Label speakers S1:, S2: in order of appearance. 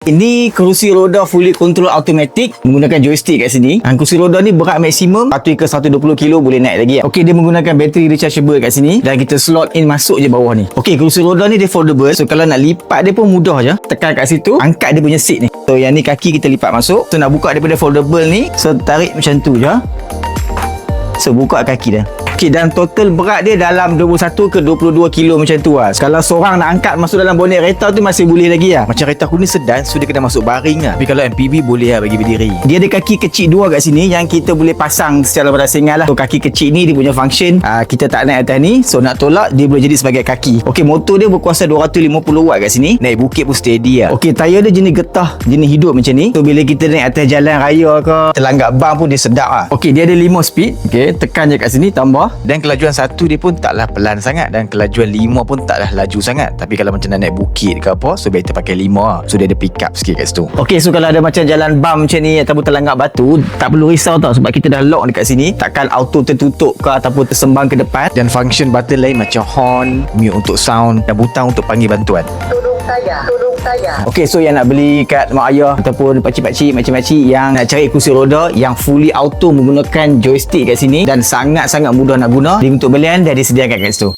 S1: Ini kerusi roda fully control automatic menggunakan joystick kat sini. Kerusi roda ni berat maksimum 1 ke 120 kilo boleh naik lagi. Okey, dia menggunakan bateri rechargeable kat sini dan kita slot in masuk je bawah ni. Okey, kerusi roda ni dia foldable. So kalau nak lipat dia pun mudah je. Tekan kat situ, angkat dia punya seat ni. So yang ni kaki kita lipat masuk. So nak buka daripada foldable ni, so tarik macam tu je. So buka kaki dia. Okey, dan total berat dia dalam 21 ke 22 kilo macam tu lah. Kalau seorang nak angkat masuk dalam bonet kereta tu masih boleh lagi lah. Macam kereta aku ni sedan, so dia kena masuk baring lah. Tapi kalau MPV boleh lah bagi berdiri. Dia ada kaki kecil dua kat sini yang kita boleh pasang secara berasingan lah. So kaki kecil ni dia punya function, kita tak naik atas ni. So nak tolak dia boleh jadi sebagai kaki. Okey, motor dia berkuasa 250 watt kat sini. Naik bukit pun steady lah. Okey, tayar dia jenis getah, jenis hidup macam ni. So bila kita naik atas jalan raya ke, terlanggar bang pun dia sedap lah. Okey, dia ada 5 speed. Okey, tekan je kat sini tambah. Dan kelajuan 1 dia pun taklah pelan sangat, dan kelajuan 5 pun taklah laju sangat. Tapi kalau macam nak naik bukit ke apa, so better pakai 5 lah. So dia ada pick up sikit kat situ. Okey, so kalau ada macam jalan bump macam ni ataupun terlanggar batu, tak perlu risau tau, sebab kita dah lock dekat sini. Takkan auto tertutup ke ataupun tersembang ke depan. Dan function button lain macam horn, mute untuk sound, dan butang untuk panggil bantuan.
S2: Tolong saya.
S1: Okey, so yang nak beli kat mak ayah ataupun pakcik-pakcik, makcik-makcik yang nak cari kursi roda yang fully auto menggunakan joystick kat sini dan sangat-sangat mudah nak guna, link untuk belian dah disediakan kat situ.